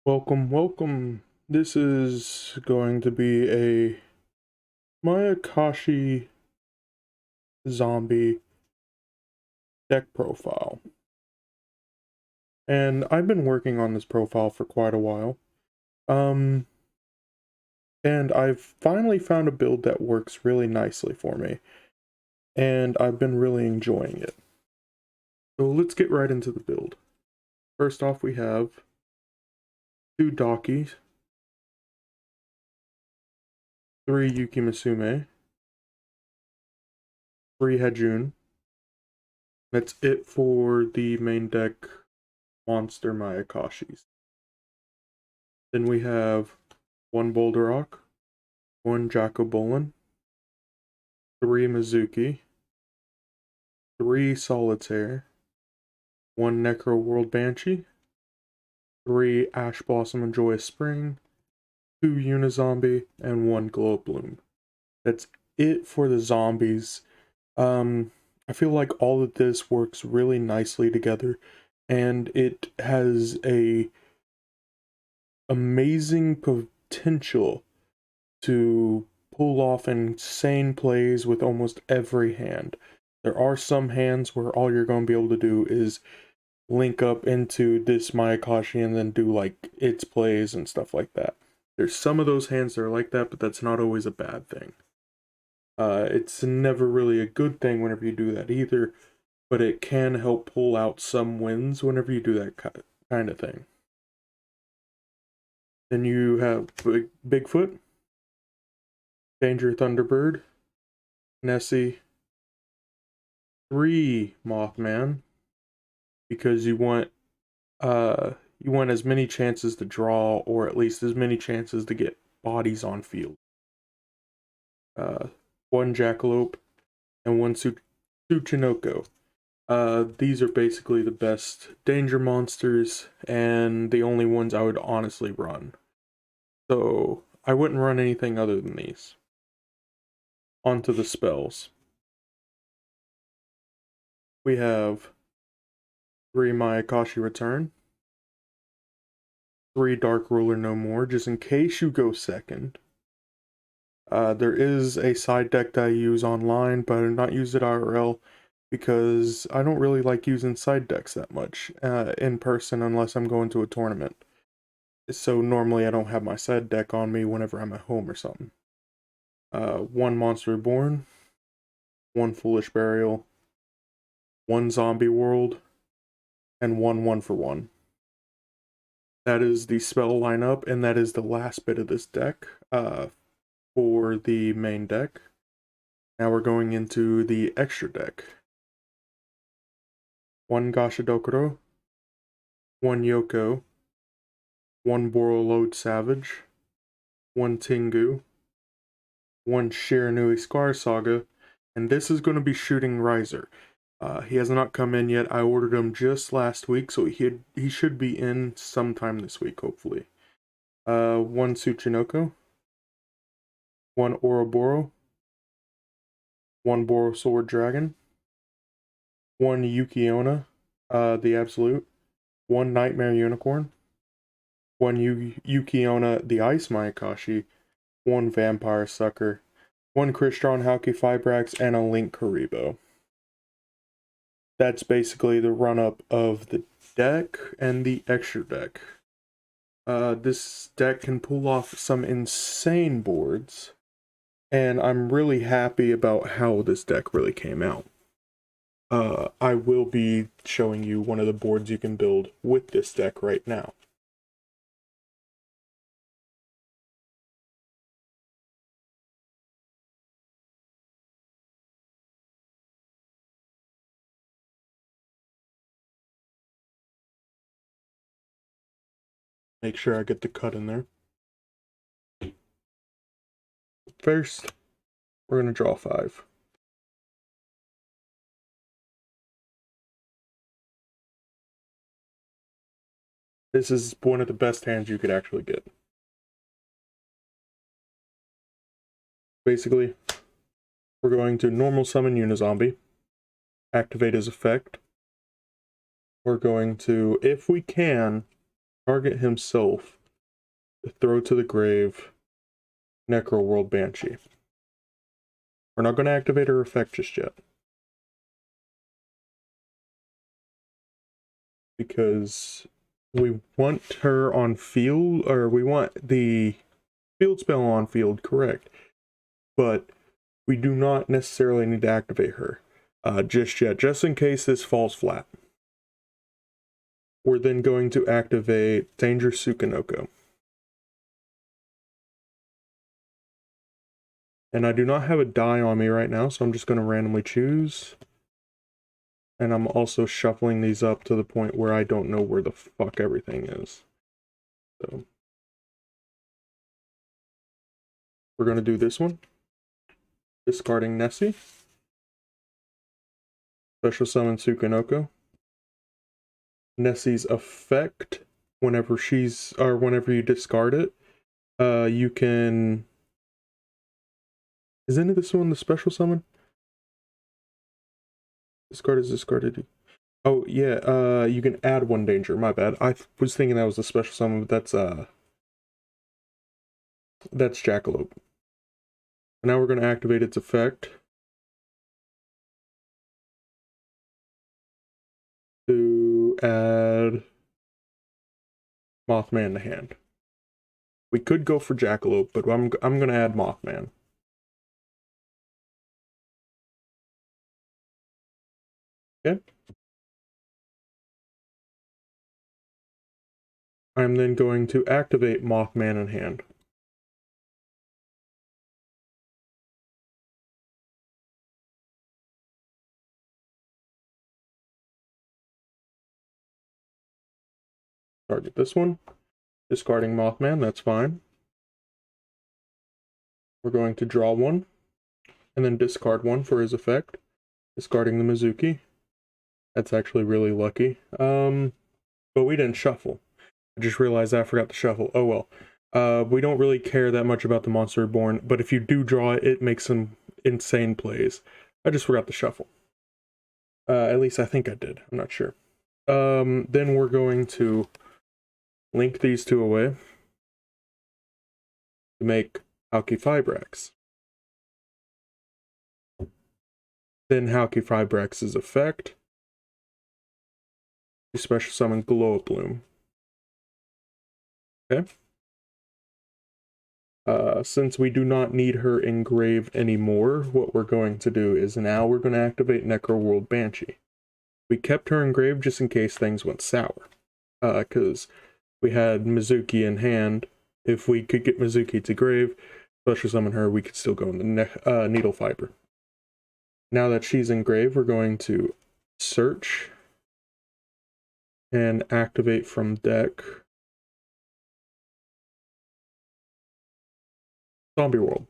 Welcome, welcome. This is going to be a Mayakashi zombie deck profile. And I've been working on this profile for quite a while. And I've finally found a build that works really nicely for me. And I've been really enjoying it. So let's get right into the build. First off, we have 2 Dakis, 3 Yuki Musume, 3 Hejun. That's it for the main deck monster Mayakashis. Then we have 1 Boulder Rock, 1 Jacobolin, 3 Mizuki, 3 Solitaire, 1 Necro World Banshee, 3 Ash Blossom and Joyous Spring, 2 Unizombie, and 1 Glow Bloom. That's it for the zombies. I feel like all of this works really nicely together, and it has a amazing potential to pull off insane plays with almost every hand. There are some hands where all you're going to be able to do is link up into this Mayakashi and then do like its plays and stuff like that. There's some of those hands that are like that, but that's not always a bad thing. It's never really a good thing whenever you do that either, but it can help pull out some wins whenever you do that kind of thing. Then you have Bigfoot, Danger Thunderbird, Nessie, 3 Mothman, because you want as many chances to draw, or at least as many chances to get bodies on field. 1 Jackalope and 1 Tsuchinoko. These are basically the best danger monsters and the only ones I would honestly run. So I wouldn't run anything other than these. On to the spells. We have 3 Mayakashi Return, 3 Dark Ruler No More, just in case you go second. There is a side deck that I use online, but I do not use it IRL because I don't really like using side decks that much in person unless I'm going to a tournament. So normally I don't have my side deck on me whenever I'm at home or something. 1 Monster Reborn, 1 Foolish Burial, 1 Zombie World, and 1 1-for-1. That is the spell lineup, and that is the last bit of this deck for the main deck. Now we're going into the extra deck. 1 Gashadokuro, 1 Yoko, 1 Boroload Savage, 1 Tengu, 1 Shiranui Scar Saga, and this is going to be shooting Riser. He has not come in yet. I ordered him just last week, so he should be in sometime this week, hopefully. 1 Tsuchinoko, 1 Ouroboros, 1 Borosword Dragon, 1 Yukiona, the Absolute, 1 Nightmare Unicorn, 1 Yukiona, the Ice Mayakashi, 1 Vampire Sucker, 1 Crystron Hauki Fibrax, and a Link Karibo. That's basically the run-up of the deck and the extra deck. This deck can pull off some insane boards, and I'm really happy about how this deck really came out. I will be showing you one of the boards you can build with this deck right now. Make sure I get the cut in there. First, we're going to draw 5. This is one of the best hands you could actually get. Basically, we're going to normal summon Unizombie, activate his effect. We're going to, if we can, target himself to throw to the grave Necro World Banshee. We're not going to activate her effect just yet, because we want her on field, or we want the field spell on field, correct, but we do not necessarily need to activate her just yet, just in case this falls flat. We're then going to activate Danger Tsukinoko. And I do not have a die on me right now, so I'm just going to randomly choose. And I'm also shuffling these up to the point where I don't know where the fuck everything is. So we're going to do this one. Discarding Nessie. Special summon Tsukinoko. Nessie's effect, whenever you discard it, you can... Is any of this one the special summon? Discard is discarded. Oh, yeah, you can add one danger. My bad. I was thinking that was the special summon, but that's Jackalope. Now we're going to activate its effect to add Mothman to hand. We could go for Jackalope, but I'm going to add Mothman. Okay. I'm then going to activate Mothman in hand. Target this one. Discarding Mothman, that's fine. We're going to draw one, and then discard one for his effect. Discarding the Mizuki. That's actually really lucky. But we didn't shuffle. I just realized I forgot to shuffle. Oh well. We don't really care that much about the Monster Reborn, but if you do draw it, it makes some insane plays. I just forgot to shuffle. At least I think I did. I'm not sure. Then we're going to link these two away to make Halqifibrax. Then Halqifibrax's effect. You special summon Glow-Bloom. Okay. Since we do not need her engraved anymore, what we're going to do is now we're going to activate Necro World Banshee. We kept her engraved just in case things went sour. Because we had Mizuki in hand. If we could get Mizuki to grave, special summon her, we could still go in the Needle Fiber. Now that she's engraved, we're going to search and activate from deck Zombie World.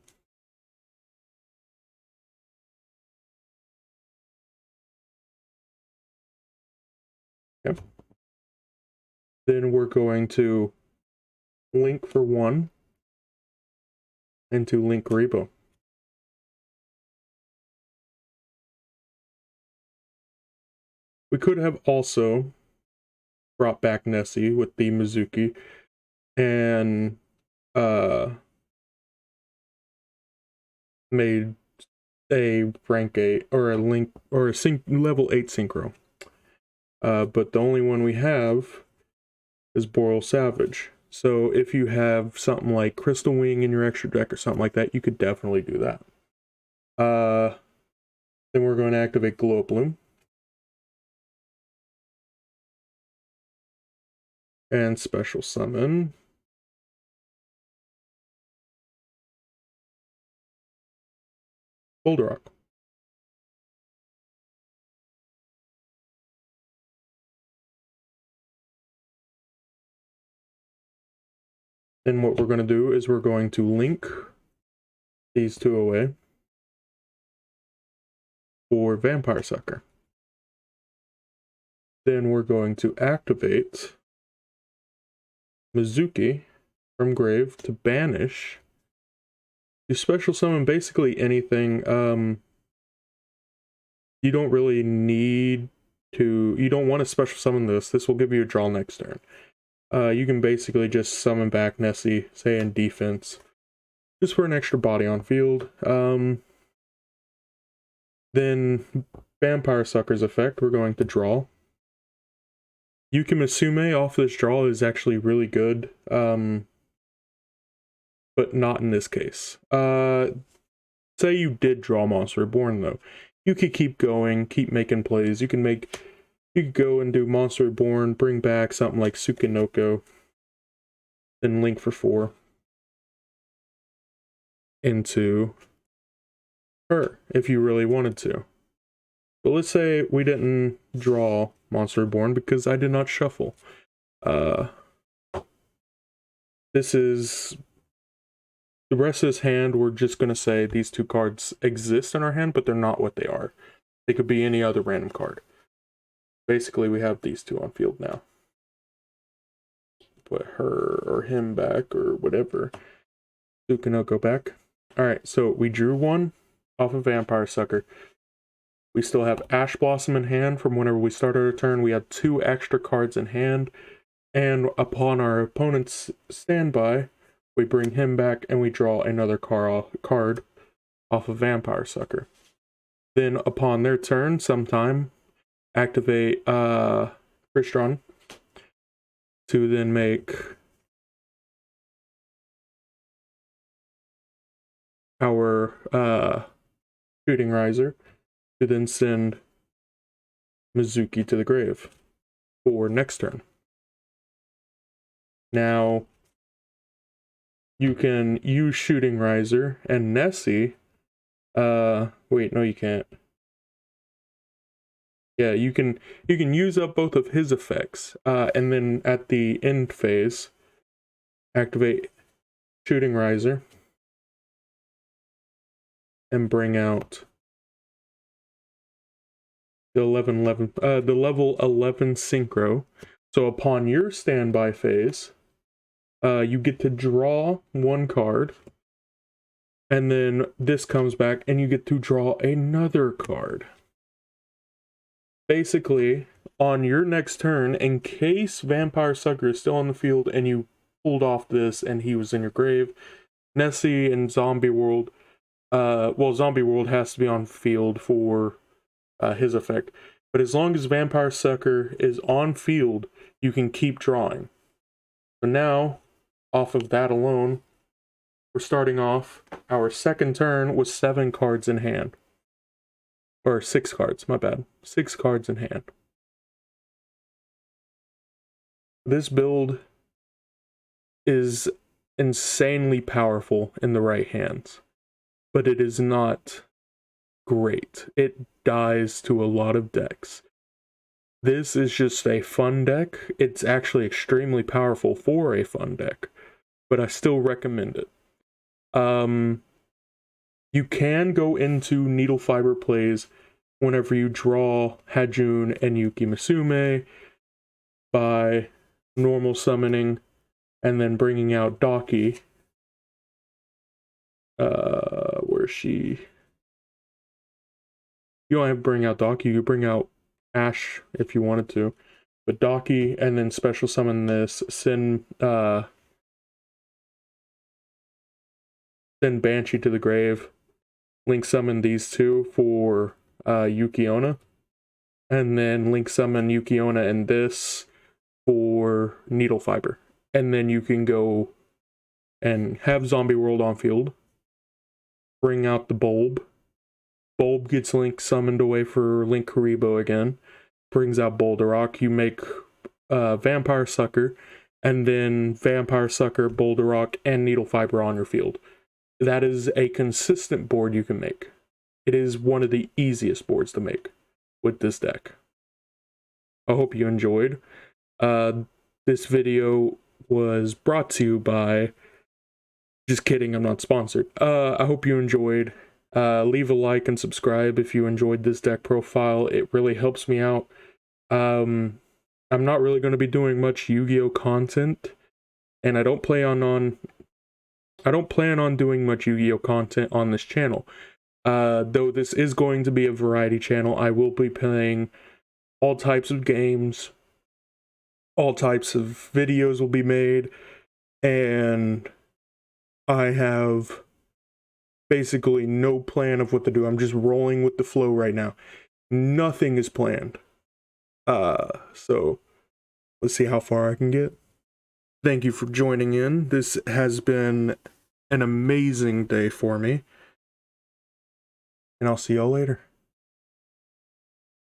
Okay. Then we're going to link for one into Link Rebo. We could have also brought back Nessie with the Mizuki and made a rank 8 or a link or a level 8 synchro. But the only one we have is Boral Savage. So if you have something like Crystal Wing in your extra deck or something like that, you could definitely do that. Then we're going to activate Glow-Bloom. And special summon Boulder Rock. And what we're going to do is we're going to link these two away for Vampire Sucker. Then we're going to activate Mizuki from grave to banish. You special summon basically anything. You don't really need to, you don't want to special summon this. This will give you a draw next turn. you can basically just summon back Nessie, say in defense, just for an extra body on field. Then Vampire Sucker's effect, we're going to draw. Yuki Musume off this draw is actually really good, but not in this case. Say you did draw Monster Reborn though. You could keep going, keep making plays. You could go and do Monster Reborn, bring back something like Tsukinoko, then link for 4 into her if you really wanted to. But let's say we didn't draw Monster Reborn because I did not shuffle. This is the rest of this hand. We're just going to say these 2 cards exist in our hand, but they're not what they are. They could be any other random card. Basically, we have these 2 on field now. Put her or him back or whatever. Tsukinoko back. Alright, so we drew 1 off of Vampire Sucker. We still have Ash Blossom in hand from whenever we started our turn. We had 2 extra cards in hand. And upon our opponent's standby, we bring him back and we draw another card off of Vampire Sucker. Then upon their turn, sometime, activate Crystron to then make our Shooting Riser to then send Mizuki to the grave for next turn. Now, you can use Shooting Riser and Nessie. Wait, no, you can't. Yeah, you can use up both of his effects, and then at the end phase, activate Shooting Riser and bring out the level 11 Synchro. So upon your standby phase, you get to draw 1 card, and then this comes back and you get to draw another card. Basically, on your next turn, in case Vampire Sucker is still on the field and you pulled off this and he was in your grave, Nessie and Zombie World, Zombie World has to be on field for his effect. But as long as Vampire Sucker is on field, you can keep drawing. So now, off of that alone, we're starting off our second turn with 7 cards in hand. Or 6 cards, my bad. 6 cards in hand. This build is insanely powerful in the right hands, but it is not great. It dies to a lot of decks. This is just a fun deck. It's actually extremely powerful for a fun deck, but I still recommend it. You can go into Needle Fiber plays whenever you draw Hajun and Yuki Musume by normal summoning and then bringing out Daki. Where is she? You don't have to bring out Daki, you could bring out Ash if you wanted to. But Daki, and then special summon this, send Banshee to the grave, link summon these 2 for Yukiona, and then link summon Yukiona and this for Needle Fiber. And then you can go and have Zombie World on field, bring out the Bulb. Bulb gets Link summoned away for Link Karibo again, brings out Boulderrock. You make Vampire Sucker, and then Vampire Sucker, Boulderrock, and Needle Fiber on your field. That is a consistent board you can make. It is one of the easiest boards to make with this deck. I hope you enjoyed. This video was brought to you by... Just kidding, I'm not sponsored. I hope you enjoyed. Leave a like and subscribe if you enjoyed this deck profile. It really helps me out. I'm not really going to be doing much Yu-Gi-Oh content, and I don't plan on doing much Yu-Gi-Oh content on this channel. Though this is going to be a variety channel, I will be playing all types of games, all types of videos will be made, and I have basically no plan of what to do. I'm just rolling with the flow right now. Nothing is planned. So let's see how far I can get. Thank you for joining in. This has been an amazing day for me, and I'll see y'all later.